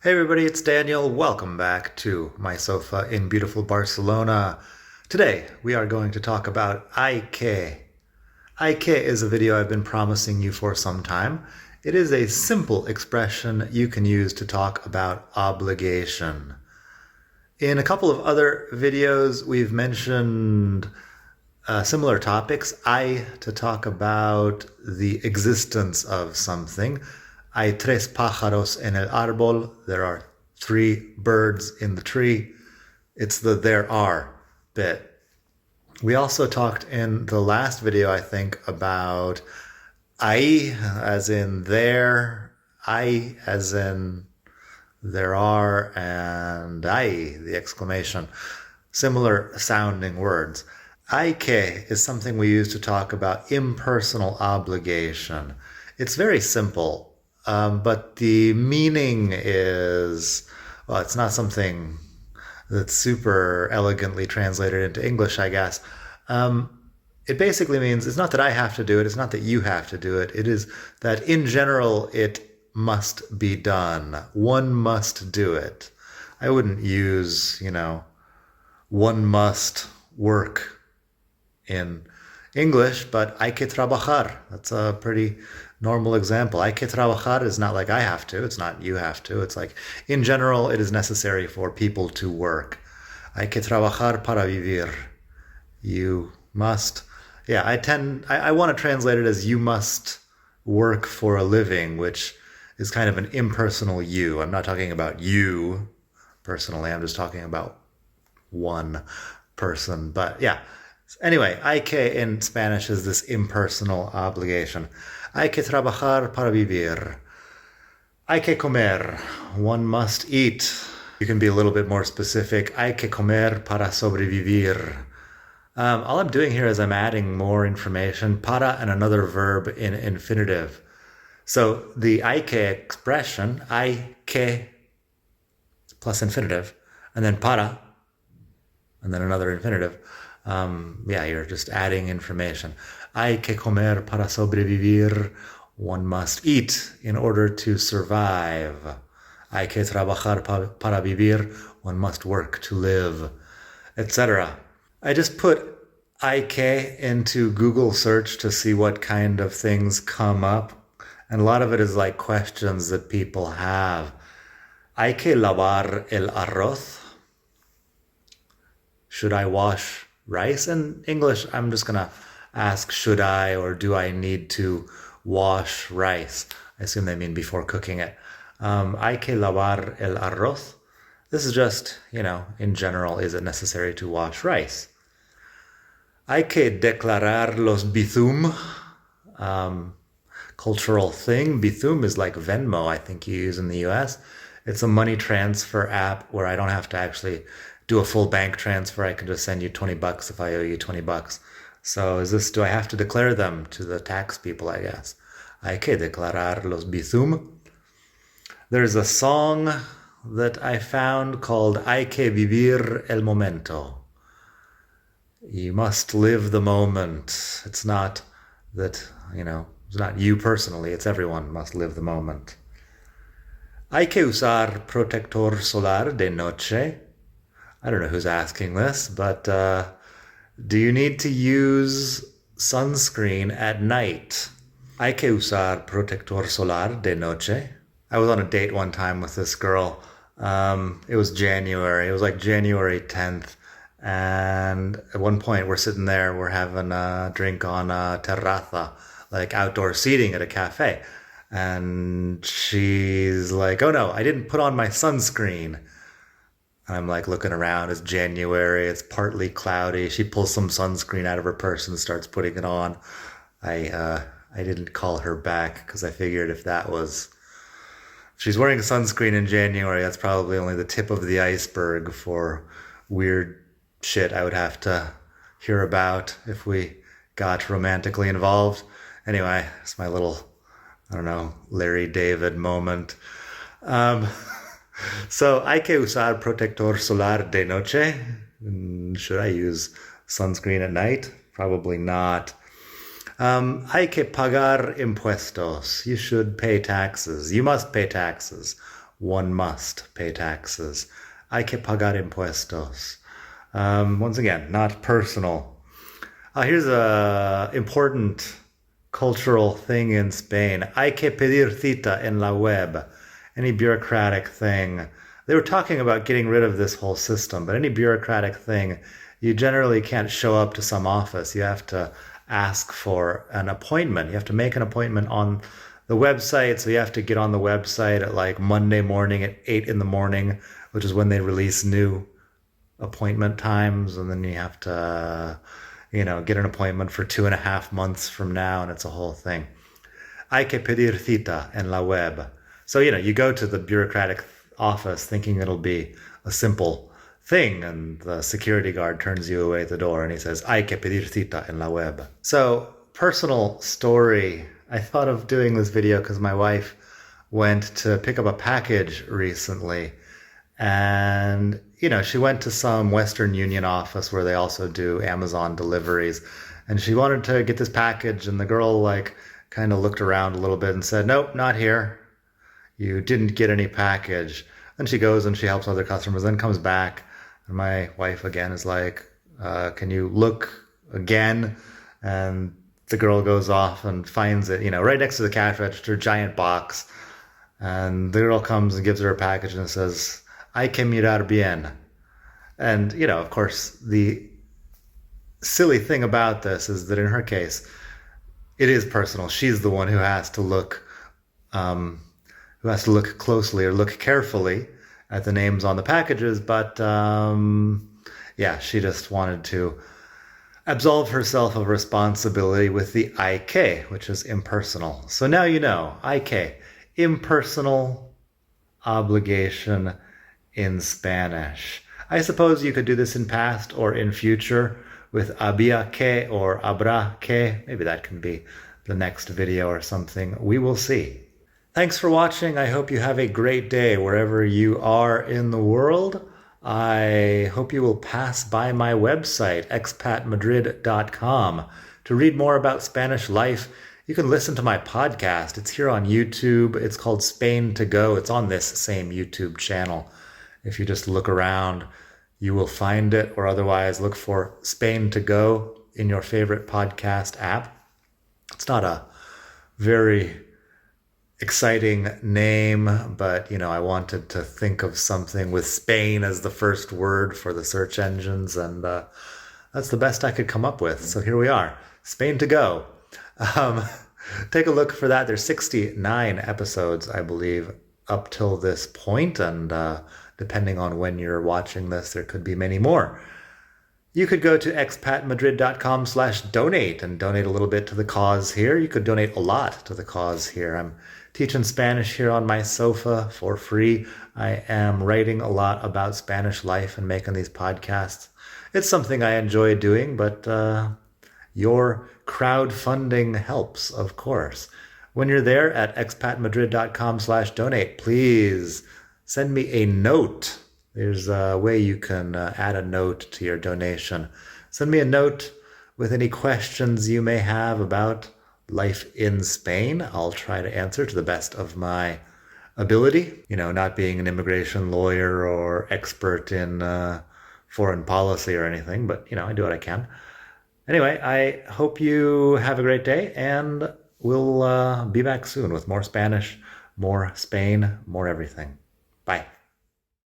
Hey everybody, it's Daniel. Welcome back to my sofa in beautiful Barcelona. Today we are going to talk about hay que. Hay que is a video I've been promising you for some time. It is a simple expression you can use to talk about obligation. In a couple of other videos, we've mentioned similar topics. To talk about the existence of something. Hay tres pájaros en el árbol. There are three birds in the tree. It's the there are bit. We also talked in the last video, I think, about ahí as in there, ahí as in there are, and ahí, the exclamation. Similar sounding words. Hay que is something we use to talk about impersonal obligation. It's very simple. But the meaning is, well, it's not something that's super elegantly translated into English, I guess. It basically means it's not that I have to do it, it's not that you have to do it. It is that in general, it must be done. One must do it. I wouldn't use, one must work in English, but hay que trabajar. That's a pretty normal example. Hay que trabajar is not like I have to. It's not you have to. It's like, in general, it is necessary for people to work. Hay que trabajar para vivir. You must. Yeah, I want to translate it as you must work for a living, which is kind of an impersonal you. I'm not talking about you personally. I'm just talking about one person. But yeah. Anyway, hay que in Spanish is this impersonal obligation. Hay que trabajar para vivir. Hay que comer. One must eat. You can be a little bit more specific. Hay que comer para sobrevivir. All I'm doing here is I'm adding more information, para and another verb in infinitive. So the hay que expression, hay que plus infinitive, and then para, and then another infinitive. You're just adding information. Hay que comer para sobrevivir. One must eat in order to survive. Hay que trabajar para vivir. One must work to live, etc. I just put hay que into Google search to see what kind of things come up. And a lot of it is like questions that people have. Hay que lavar el arroz. Should I wash rice? In English, I'm just going to ask, should I or do I need to wash rice? I assume they mean before cooking it. Hay que lavar el arroz. This is just, in general, is it necessary to wash rice? Hay que declarar los bizum. Cultural thing. Bizum is like Venmo, I think you use in the US. It's a money transfer app where I don't have to actually do a full bank transfer. I can just send you $20 if I owe you $20. So do I have to declare them to the tax people, I guess? Hay que declarar los bizum. There's a song that I found called Hay que vivir el momento. You must live the moment. It's not that, it's not you personally, it's everyone must live the moment. Hay que usar protector solar de noche. I don't know who's asking this, but do you need to use sunscreen at night? Hay que usar protector solar de noche. I was on a date one time with this girl. It was January. It was like January 10th. And at one point we're sitting there, we're having a drink on a terraza, like outdoor seating at a cafe. And she's like, oh no, I didn't put on my sunscreen. I'm like looking around, it's January, it's partly cloudy. She pulls some sunscreen out of her purse and starts putting it on. I didn't call her back because I figured if she's wearing sunscreen in January, that's probably only the tip of the iceberg for weird shit I would have to hear about if we got romantically involved. Anyway, it's my little, Larry David moment. So, hay que usar protector solar de noche. Should I use sunscreen at night? Probably not. Hay que pagar impuestos. You should pay taxes. You must pay taxes. one must pay taxes. Hay que pagar impuestos. Once again, not personal. Here's a important cultural thing in Spain. Hay que pedir cita en la web. Any bureaucratic thing. They were talking about getting rid of this whole system, but any bureaucratic thing, you generally can't show up to some office. You have to ask for an appointment. You have to make an appointment on the website. So you have to get on the website at like Monday morning at 8 in the morning, which is when they release new appointment times. And then you have to, get an appointment for 2.5 months from now. And it's a whole thing. Hay que pedir cita en la web. So, you go to the bureaucratic office thinking it'll be a simple thing, and the security guard turns you away at the door and he says, hay que pedir cita en la web. So, personal story. I thought of doing this video because my wife went to pick up a package recently, and, she went to some Western Union office where they also do Amazon deliveries, and she wanted to get this package, and the girl kind of looked around a little bit and said, nope, not here. You didn't get any package. Then she goes and she helps other customers, then comes back. And my wife again is like, can you look again? And the girl goes off and finds it, right next to the cash register, giant box. And the girl comes and gives her a package and says, hay que mirar bien. And, of course, the silly thing about this is that in her case, it is personal. She's the one who has to look closely or look carefully at the names on the packages. But she just wanted to absolve herself of responsibility with the hay que, which is impersonal. So now you know, hay que, impersonal obligation in Spanish. I suppose you could do this in past or in future with había que or habrá que. Maybe that can be the next video or something. We will see. Thanks for watching. I hope you have a great day wherever you are in the world. I hope you will pass by my website, expatmadrid.com, to read more about Spanish life. You can listen to my podcast. It's here on YouTube. It's called Spain to Go. It's on this same YouTube channel. If you just look around, you will find it, or otherwise look for Spain to Go in your favorite podcast app. It's not a very exciting name, but I wanted to think of something with Spain as the first word for the search engines, and that's the best I could come up with. So here we are, Spain to Go. Take a look for that. There's 69 episodes, I believe, up till this point, and depending on when you're watching this, there could be many more. You could go to expatmadrid.com/donate and donate a little bit to the cause here. You could donate a lot to the cause here. I'm teaching Spanish here on my sofa for free. I am writing a lot about Spanish life and making these podcasts. It's something I enjoy doing, but your crowdfunding helps, of course. When you're there at expatmadrid.com/donate, please send me a note. There's a way you can add a note to your donation. Send me a note with any questions you may have about life in Spain. I'll try to answer to the best of my ability. Not being an immigration lawyer or expert in foreign policy or anything, but, I do what I can. Anyway, I hope you have a great day, and we'll be back soon with more Spanish, more Spain, more everything. Bye.